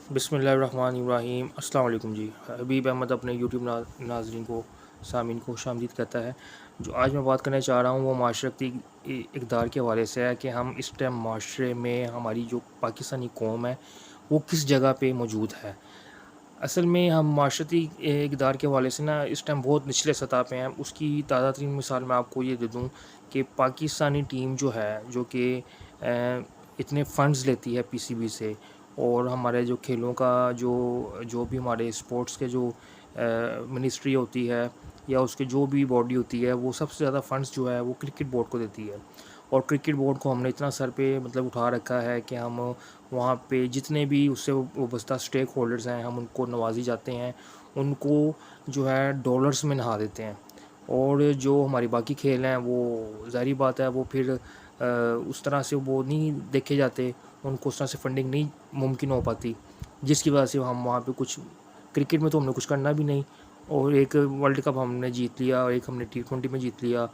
बिस्मिल्लाहिर्रहमानिर्रहीम। अस्सलाम वालेकुम जी। हबीब अहमद अपने यूट्यूब नाजरीन को सामीन को खुशामदीद कहता है। जो आज मैं बात करना चाह रहा हूँ वो माशरती इक़दार के हवाले से है कि हम इस टाइम माशरे में हमारी जो पाकिस्तानी कौम है वो किस जगह पे मौजूद है। असल में हम माशरती इक़दार के हवाले से ना इस टाइम बहुत निचले सतह पे हैं। उसकी ताज़ा तरीन मिसाल मैं आपको ये दे दूँ कि पाकिस्तानी टीम जो है जो कि इतने फ़ंड्स लेती है पीसीबी से, और हमारे जो खेलों का जो जो भी हमारे स्पोर्ट्स के जो मिनिस्ट्री होती है या उसके जो भी बॉडी होती है वो सबसे ज़्यादा फ़ंड्स जो है वो क्रिकेट बोर्ड को देती है। और क्रिकेट बोर्ड को हमने इतना सर पे मतलब उठा रखा है कि हम वहाँ पे जितने भी उससे वाबस्ता स्टेक होल्डर्स हैं हम उनको नवाजी जाते हैं, उनको जो है डॉलर्स में नहा देते हैं। और जो हमारी बाकी खेल हैं वो ज़ाहिर बात है वो फिर उस तरह से वो नहीं देखे जाते, उनको उस तरह से फंडिंग नहीं मुमकिन हो पाती, जिसकी वजह से हम वहाँ पे कुछ क्रिकेट में तो हमने कुछ करना भी नहीं। और एक वर्ल्ड कप हमने जीत लिया और एक हमने T20 में जीत लिया,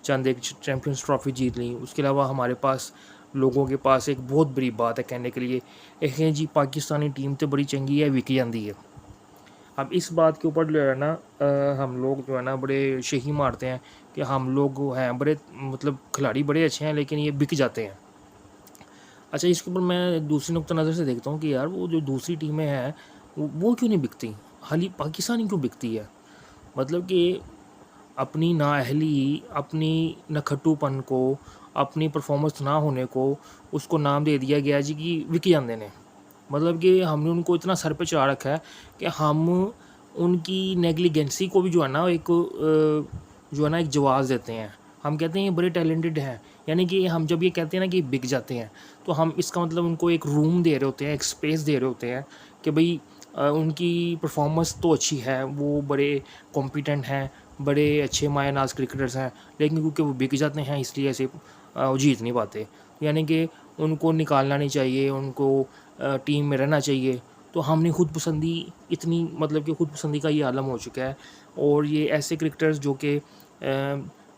चंद एक चैम्पियंस ट्रॉफ़ी जीत ली। उसके अलावा हमारे पास लोगों के पास एक बहुत बड़ी बात है कहने के लिए, एक है जी पाकिस्तानी टीम तो बड़ी चंगी है, विक जाती है। अब इस बात के ऊपर जो है ना हम लोग जो है ना बड़े शेखी मारते हैं कि हम लोग हैं बड़े मतलब खिलाड़ी बड़े अच्छे हैं लेकिन ये बिक जाते हैं। अच्छा, इसके ऊपर मैं दूसरी नुक्ता नज़र से देखता हूँ कि यार वो जो दूसरी टीमें हैं वो क्यों नहीं बिकती, खाली पाकिस्तानी क्यों बिकती है। मतलब कि अपनी नाअहली, अपनी नखट्टूपन को, अपनी परफॉर्मेंस ना होने को उसको नाम दे दिया गया जी कि विकी जाते ने। मतलब कि हमने उनको इतना सर पे चढ़ा रखा है कि हम उनकी नेग्लिजेंसी को भी जो है ना एक जो है ना एक जवाब देते हैं। हम कहते हैं ये बड़े टैलेंटेड हैं, यानी कि हम जब ये कहते हैं ना कि बिक जाते हैं तो हम इसका मतलब उनको एक रूम दे रहे होते हैं, एक स्पेस दे रहे होते हैं कि भाई उनकी परफॉर्मेंस तो अच्छी है, वो बड़े कॉम्पिटेंट हैं, बड़े अच्छे माया नाज क्रिकेटर्स हैं, लेकिन क्योंकि वो बिक जाते हैं इसलिए ऐसे वो जीत नहीं पाते। यानी कि उनको निकालना नहीं चाहिए, उनको टीम में रहना चाहिए। तो हमने खुद पसंदी इतनी मतलब कि खुद पसंदी का ये आलम हो चुका है। और ये ऐसे क्रिकेटर्स जो कि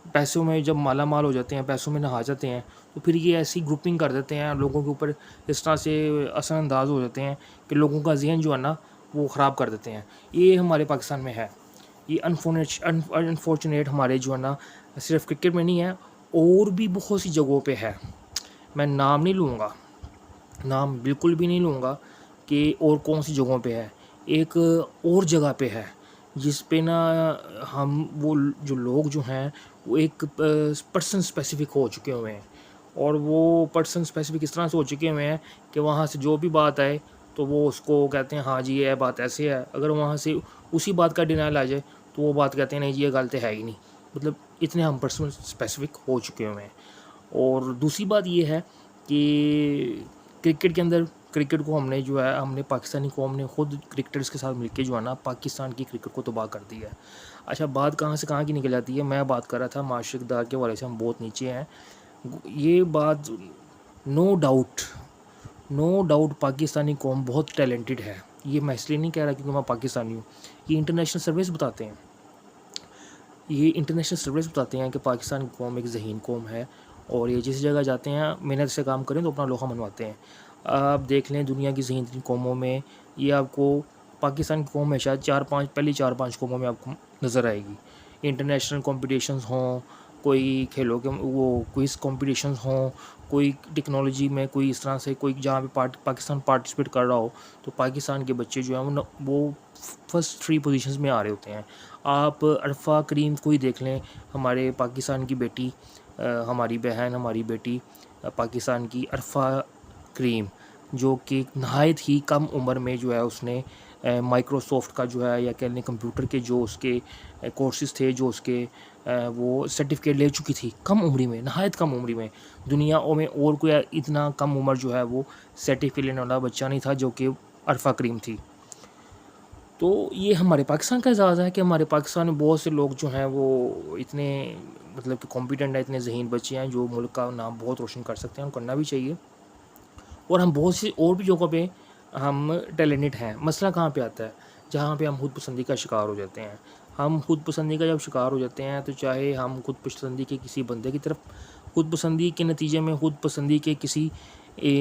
पैसों में जब माला माल हो जाते हैं, पैसों में नहा जाते हैं, तो फिर ये ऐसी ग्रुपिंग कर देते हैं लोगों के ऊपर, इस तरह से असरअंदाज हो जाते हैं कि लोगों का जहन जो है ना वो ख़राब कर देते हैं। ये हमारे पाकिस्तान में है। ये अनफॉर्चुनेट हमारे जो है ना सिर्फ क्रिकेट में नहीं है, और भी बहुत सी जगहों पे है। मैं नाम नहीं लूँगा, नाम बिल्कुल भी नहीं लूँगा कि और कौन सी जगहों पे है। एक और जगह पे है जिस पे ना हम वो जो लोग जो हैं वो एक पर्सन स्पेसिफिक हो चुके हुए हैं, और वो पर्सन स्पेसिफिक इस तरह से हो चुके हुए हैं कि वहाँ से जो भी बात आए तो वो उसको कहते हैं हाँ जी ये बात ऐसे है। अगर वहाँ से उसी बात का डिनाइल आ जाए तो वो बात कहते हैं नहीं जी ये गलत है ही नहीं। मतलब इतने हम पर्सन स्पेसिफिक हो चुके हुए हैं। और दूसरी बात ये है कि क्रिकेट के अंदर क्रिकेट को हमने जो है हमने पाकिस्तानी कौम ने खुद क्रिकेटर्स के साथ मिलके जो है ना पाकिस्तान की क्रिकेट को तबाह कर दिया है। अच्छा, बात कहाँ से कहाँ की निकल जाती है। मैं बात कर रहा था माशरकदार के हवाले से हम बहुत नीचे हैं। ये बात no doubt, no doubt Pakistani कौम बहुत टैलेंटेड है। ये मैं इसलिए नहीं कह रहा क्योंकि मैं पाकिस्तानी हूँ, ये इंटरनेशनल सर्विस बताते हैं। ये इंटरनेशनल सर्विस बताते हैं कि पाकिस्तान की कौम एक ज़हीन कौम है, और ये जिस जगह जाते हैं मेहनत से काम करें तो अपना लोहा मनवाते हैं। आप देख लें दुनिया की ज़हीन तरीन कौमों में ये आपको पाकिस्तान की कौम है शायद पहली 4-5 कौमों में आपको नज़र आएगी। इंटरनेशनल कॉम्पिटिशन्स हों, कोई खेलों के वो क्विज़ कॉम्पिटिशन्स हों, कोई टेक्नोलॉजी में कोई इस तरह से कोई जहाँ पे पाकिस्तान पार्टिसिपेट कर रहा हो, तो पाकिस्तान के बच्चे जो हैं वो फर्स्ट 3 पोजीशंस में आ रहे होते हैं। आप अरफा करीम को ही देख लें, हमारे पाकिस्तान की बेटी, हमारी बहन, हमारी बेटी पाकिस्तान की अरफा करीम, जो कि नहायत ही कम उम्र में जो है उसने माइक्रोसॉफ्ट का जो है या कह लें कंप्यूटर के जो उसके कोर्सेज़ थे, जो उसके वो सर्टिफिकेट ले चुकी थी कम उम्र में, नहायत कम उम्र में। दुनिया में और कोई इतना कम उम्र जो है वो सर्टिफिकेट लेने वाला बच्चा नहीं था जो कि अरफा करीम थी। तो ये हमारे पाकिस्तान का एजाज़ है कि हमारे पाकिस्तान में बहुत से लोग जो हैं वो इतने मतलब कि कॉम्पिटेंट हैं, इतने ज़हीन बच्चे हैं जो मुल्क का नाम बहुत रोशन कर सकते हैं और करना भी चाहिए। और हम बहुत सी और भी जगहों पे हम टैलेंटेड हैं। मसला कहाँ पे आता है, जहाँ पे हम खुद पसंदी का शिकार हो जाते हैं। हम खुद पसंदी का जब शिकार हो जाते हैं तो चाहे हम खुद पसंदी के किसी बंदे की तरफ खुद पसंदी के नतीजे में खुद पसंदी के किसी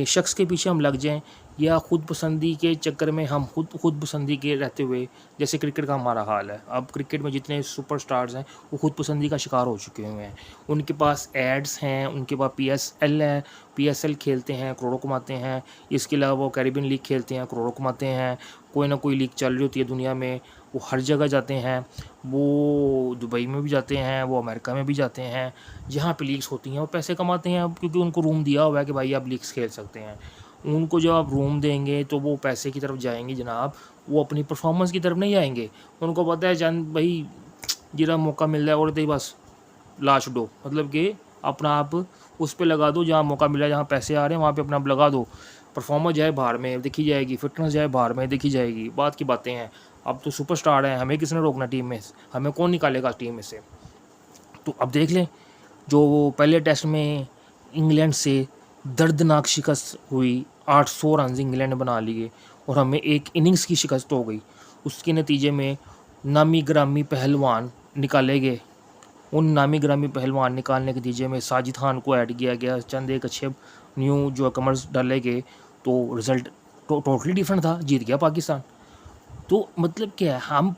शख्स के पीछे हम लग जाएं, या ख़ुद पसंदी के चक्कर में हम खुद पसंदी के रहते हुए, जैसे क्रिकेट का हमारा हाल है। अब क्रिकेट में जितने सुपरस्टार्स हैं वो ख़ुद पसंदी का शिकार हो चुके हुए हैं। उनके पास एड्स हैं, उनके पास PSL है, PSL खेलते हैं, करोड़ों कमाते हैं। इसके अलावा वो कैरिबियन लीग खेलते हैं, करोड़ों कमाते हैं। कोई ना कोई लीग चल रही होती है दुनिया में, वो हर जगह जाते हैं। वो दुबई में भी जाते हैं, वो अमेरिका में भी जाते हैं, जहाँ पे लीग्स होती हैं वो पैसे कमाते हैं। अब क्योंकि उनको रूम दिया हुआ है कि भाई आप लीग्स खेल सकते हैं। उनको जब आप रूम देंगे तो वो पैसे की तरफ जाएंगे जनाब, वो अपनी परफॉर्मेंस की तरफ नहीं आएंगे। उनको पता है चंद भाई जरा मौका मिल रहा है और तो बस लाश दो, मतलब कि अपना आप उस पर लगा दो, जहाँ मौका मिला, जहाँ पैसे आ रहे हैं वहाँ पे अपना आप लगा दो। परफॉर्मेंस जाए बाहर में देखी जाएगी, फिटनेस जाए बाहर में देखी जाएगी, बात की बातें हैं। अब तो सुपरस्टार हैं, हमें किसने रोकना टीम में, हमें कौन निकालेगा टीम में से। तो अब देख लें, जो वो पहले टेस्ट में इंग्लैंड से दर्दनाक शिकस्त हुई, 800 रन इंग्लैंड ने बना लिए और हमें एक इनिंग्स की शिकस्त हो गई। उसके नतीजे में नामी ग्रामी पहलवान निकाले गए। उन नामी ग्रामी पहलवान निकालने के नतीजे में साजिद खान को ऐड किया गया, चंद एक अच्छे न्यू जो कमर्स डाले गए, तो रिज़ल्ट टोटली डिफरेंट था, जीत गया पाकिस्तान। तो मतलब क्या है, हम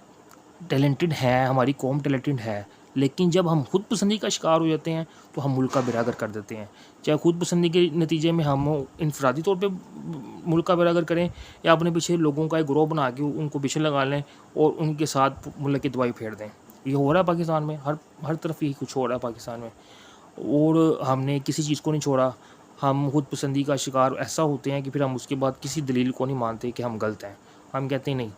टैलेंटेड हैं, हमारी कौम टैलेंटेड है, लेकिन जब हम खुद पसंदी का शिकार हो जाते हैं तो हम मुल्क का बेरागर कर देते हैं। चाहे खुद पसंदी के नतीजे में हम इनफरादी तौर पे मुल्क का बेरागर करें, या अपने पीछे लोगों का एक ग्रोह बना के उनको पीछे लगा लें और उनके साथ मुल्क की दवाई फेर दें। ये हो रहा है पाकिस्तान में, हर तरफ यही कुछ हो रहा है पाकिस्तान में। और हमने किसी चीज़ को नहीं छोड़ा। हम खुद पसंदी का शिकार ऐसा होते हैं कि फिर हम उसके बाद किसी दलील को नहीं मानते कि हम गलत हैं। हम कहते हैं नहीं,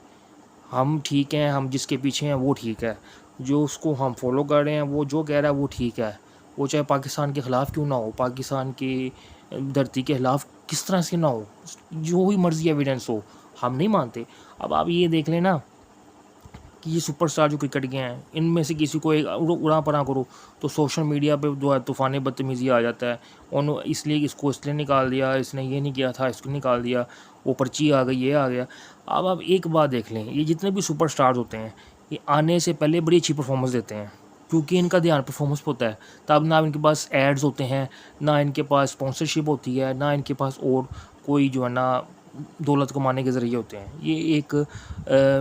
हम ठीक हैं, हम जिसके पीछे हैं वो ठीक है, जो उसको हम फॉलो कर रहे हैं वो जो कह रहा है वो ठीक है, वो चाहे पाकिस्तान के ख़िलाफ़ क्यों ना हो, पाकिस्तान की धरती के ख़िलाफ़ किस तरह से ना हो, जो भी मर्ज़ी एविडेंस हो, हम नहीं मानते। अब आप ये देख लें ना कि ये सुपरस्टार जो क्रिकेट के हैं, इनमें से किसी को एक उड़ा पड़ा करो तो सोशल मीडिया पे जो है तूफ़ान बदतमीज़ी आ जाता है। और इसलिए इसको इसलिए निकाल दिया, इसने ये नहीं किया था, इसको निकाल दिया, वो पर्ची आ गई, ये आ गया। अब आप एक बात देख लें, ये जितने भी सुपरस्टार्स होते हैं ये आने से पहले बड़ी अच्छी परफॉर्मेंस देते हैं, क्योंकि इनका ध्यान परफॉर्मेंस पर होता है। तब ना इनके पास एड्स होते हैं, ना इनके पास स्पॉन्सरशिप होती है, ना इनके पास और कोई जो है ना दौलत कमाने के ज़रिए होते हैं। ये एक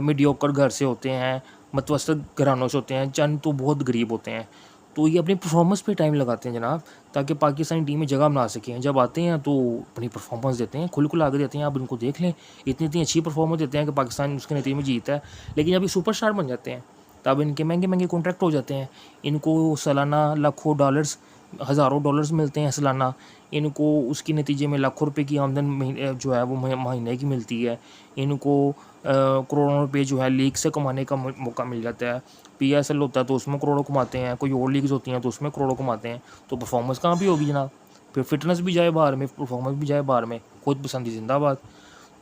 मीडियोकर घर से होते हैं, मतवसत घरानों से होते हैं, चंद तो बहुत गरीब होते हैं। तो ये अपनी परफॉर्मेंस पे टाइम लगाते हैं जनाब, ताकि पाकिस्तानी टीम में जगह बना सकें। जब आते हैं तो अपनी परफॉर्मेंस देते हैं, खुल आगे देते हैं। आप इनको देख लें, इतनी अच्छी परफॉर्मेंस देते हैं कि पाकिस्तान उसके नतीजे में जीता है। लेकिन जब ये सुपरस्टार बन जाते हैं तब इनके महंगे कॉन्ट्रैक्ट हो जाते हैं। इनको सालाना लाखों डॉलर्स, हज़ारों डॉलर्स मिलते हैं सालाना। इनको उसके नतीजे में लाखों रुपए की आमदन जो है वो महीने की मिलती है। इनको करोड़ों रुपए जो है लीग से कमाने का मौका मिल जाता है। PSL होता है तो उसमें करोड़ों कमाते हैं, कोई और लीग्स होती हैं तो उसमें करोड़ों कमाते हैं। तो परफॉर्मेंस कहाँ भी होगी जनाब, फिर फिटनेस भी जाए बाहर में, परफॉर्मेंस भी जाए बाहर में। खुद पसंदी जिंदाबाद।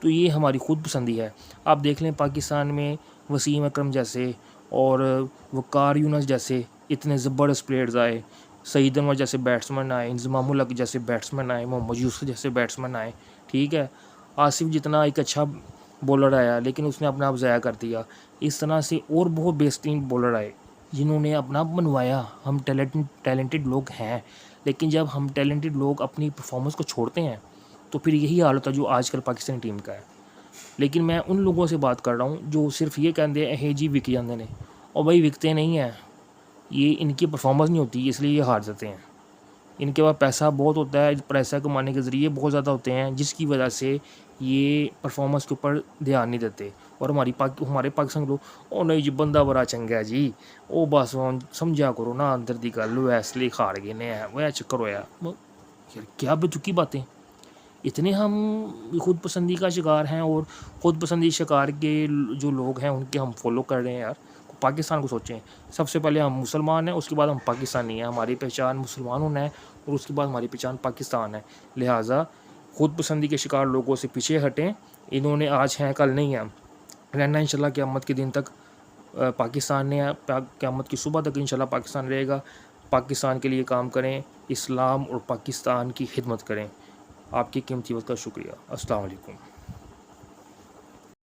तो ये हमारी खुद पसंदी है। आप देख लें पाकिस्तान में वसीम अकरम जैसे और वकार यूनुस जैसे इतने ज़बरदस्त प्लेयर्स आए, सईद अनवर जैसे बैट्समैन आए, इंजमामुल हक जैसे बैट्समैन आए, मोहम्मद यूसुफ जैसे बैट्समैन आए, ठीक है। आसिफ जितना एक अच्छा बॉलर आया लेकिन उसने अपना आप ज़ाया कर दिया। इस तरह से और बहुत बेहतरीन बॉलर आए जिन्होंने अपना बनवाया। हम टैलेंटेड लोग हैं, लेकिन जब हम टैलेंटेड लोग अपनी परफॉर्मेंस को छोड़ते हैं तो फिर यही हाल होता है जो आजकल पाकिस्तानी टीम का है। लेकिन मैं उन लोगों से बात कर रहा हूँ जो सिर्फ ये कहते हैं हे जी विक जाते हैं, और भाई विकते नहीं हैं, ये इनकी परफॉर्मेंस नहीं होती इसलिए ये हार जाते हैं। इनके पास पैसा बहुत होता है, पैसा कमाने के ज़रिए बहुत ज़्यादा होते हैं, जिसकी वजह से ये परफॉर्मेंस के ऊपर ध्यान नहीं देते। और हमारे पाकिस्तान लोग ओ नहीं जी बंदा बड़ा चंगा है जी, ओ बस समझा करो ना अंदर दी गल इसलिए खार गए ने वह चक्कर होया। यार क्या बेतुकी बातें। इतने हम खुद पसंदी का शिकार हैं और खुद पसंदी शिकार के जो लोग हैं उनके हम फॉलो कर रहे हैं। यार पाकिस्तान को सोचें, सबसे पहले हम मुसलमान हैं, उसके बाद हम पाकिस्तानी हैं। हमारी पहचान मुसलमान होना है और उसके बाद हमारी पहचान पाकिस्तान है। लिहाजा खुद पसंदी के शिकार लोगों से पीछे हटें। इन्होंने आज हैं कल नहीं है, रहना इंशाल्लाह क़यामत के दिन तक पाकिस्तान ने, क़यामत की सुबह तक इंशाल्लाह पाकिस्तान रहेगा। पाकिस्तान के लिए काम करें, इस्लाम और पाकिस्तान की खिदमत करें। आपकी कीमती वक्त का शुक्रिया। अस्सलाम वालेकुम।